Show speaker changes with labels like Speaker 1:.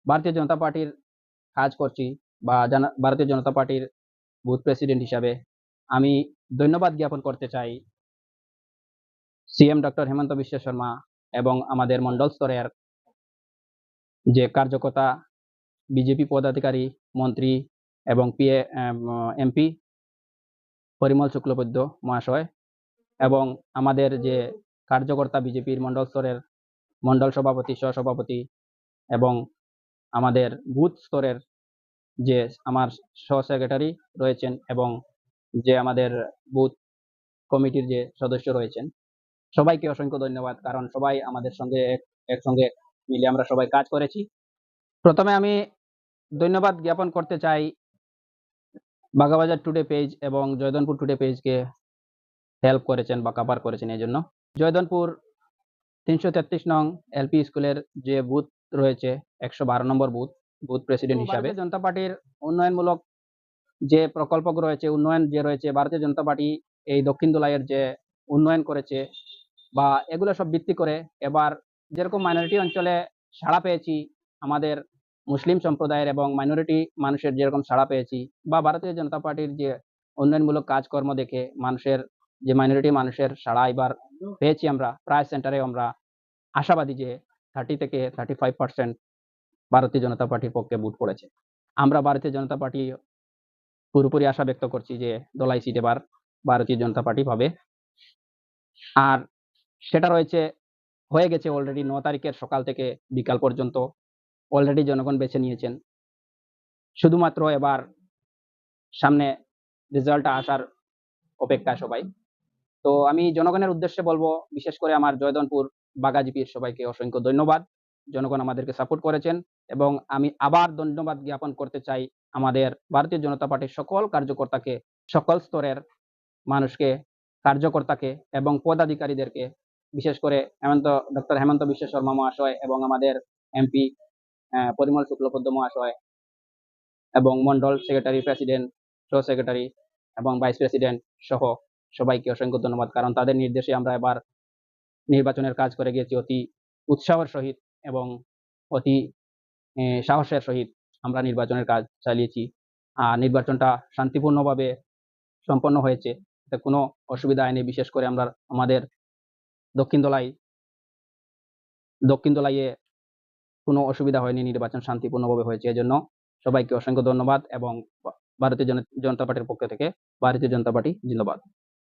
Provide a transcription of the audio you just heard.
Speaker 1: ভারতীয় জনতা পার্টির কাজ করছি বা ভারতীয় জনতা পার্টির বুথ প্রেসিডেন্ট হিসাবে আমি ধন্যবাদ জ্ঞাপন করতে চাই সিএম ডক্টর হেমন্ত বিশ্ব শর্মা এবং আমাদের মন্ডল স্তরের যে কার্যকর্তা, বিজেপি পদাধিকারী, মন্ত্রী এবং এমপি পরিমল শুক্লবৈদ্য মহাশয় এবং আমাদের যে কার্যকর্তা বিজেপির মন্ডল স্তরের মন্ডল সভাপতি, সহসভাপতি এবং আমাদের বুথ স্তরের যে আমার সহ সেক্রেটারি রয়েছেন এবং যে আমাদের বুথ কমিটির যে সদস্য রয়েছেন, সবাইকে অসংখ্য ধন্যবাদ। কারণ সবাই আমাদের সঙ্গে একসঙ্গে মিলে আমরা সবাই কাজ করেছি। প্রথমে আমি ধন্যবাদ জ্ঞাপন করতে চাই বাঘাবাজার টুডে পেজ এবং জয়দনপুর টুডে পেজকে হেল্প করেছেন বা কভার করেছেন। এই জন্য জয়দনপুর 333 নং এলপি স্কুলের যে বুথ রয়েছে, 112 নম্বর বুথ প্রেসিডেন্ট হিসাবে জনতা পার্টির উন্নয়নমূলক যে প্রকল্প রয়েছে, উন্নয়ন যে রয়েছে, ভারতীয় জনতা পার্টি এই দক্ষিণ দোলাইয়ের যে উন্নয়ন করেছে বা এগুলো সব ভিত্তি করে এবার যেরকম মাইনরিটি অঞ্চলে সাড়া পেয়েছি, আমাদের মুসলিম সম্প্রদায়ের এবং মাইনরিটি মানুষের যেরকম সাড়া পেয়েছি বা ভারতীয় জনতা পার্টির যে উন্নয়নমূলক কাজকর্ম দেখে মানুষের যে মাইনরিটি মানুষের সাড়া এবার পেয়েছি, আমরা প্রায় সেন্টারে আমরা আশাবাদী যে 30 থেকে 35% ভারতীয় জনতা পার্টির পক্ষে ভোট পড়েছে। আমরা ভারতীয় জনতা পার্টি পুরোপুরি আশা ব্যক্ত করছি যে দোলাই সিট এবার ভারতীয় জনতা পার্টি পাবে। আর সেটা হয়ে গেছে অলরেডি 9 তারিখের সকাল থেকে বিকাল পর্যন্ত অলরেডি জনগণ বেছে নিয়েছেন। শুধুমাত্র এবার সামনে রেজাল্টটা আসার অপেক্ষায় সবাই। তো আমি জনগণের উদ্দেশ্যে বলবো, বিশেষ করে আমার জয়দনপুর বাঘাজিপির সবাইকে অসংখ্য ধন্যবাদ। জনগণ আমাদেরকে সাপোর্ট করেছেন এবং আমি আবার ধন্যবাদ জ্ঞাপন করতে চাই আমাদের ভারতীয় জনতা পার্টির সকল কার্যকর্তাকে, সকল স্তরের মানুষকে, কার্যকর্তাকে এবং পদাধিকারীদেরকে, বিশেষ করে ডক্টর হেমন্ত বিশ্ব শর্মা মহাশয় এবং আমাদের এমপি পরিমল শুক্লবৈদ্য মহাশয় এবং মন্ডল সেক্রেটারি, প্রেসিডেন্ট, সহ সেক্রেটারি এবং ভাইস প্রেসিডেন্ট সহ সবাইকে অসংখ্য ধন্যবাদ। কারণ তাদের নির্দেশে আমরা এবার নির্বাচনের কাজ করে গিয়েছি অতি উৎসাহের সহিত এবং অতি সাহসের সহিত আমরা নির্বাচনের কাজ চালিয়েছি। আর নির্বাচনটা শান্তিপূর্ণভাবে সম্পন্ন হয়েছে, এতে কোনো অসুবিধা হয়নি। বিশেষ করে আমরা আমাদের দক্ষিণ দোলাইয়ে কোনো অসুবিধা হয়নি, নির্বাচন শান্তিপূর্ণভাবে হয়েছে। এজন্য সবাইকে অসংখ্য ধন্যবাদ এবং ভারতীয় জনতা পার্টির পক্ষ থেকে ভারতীয় জনতা পার্টি জিন্দাবাদ।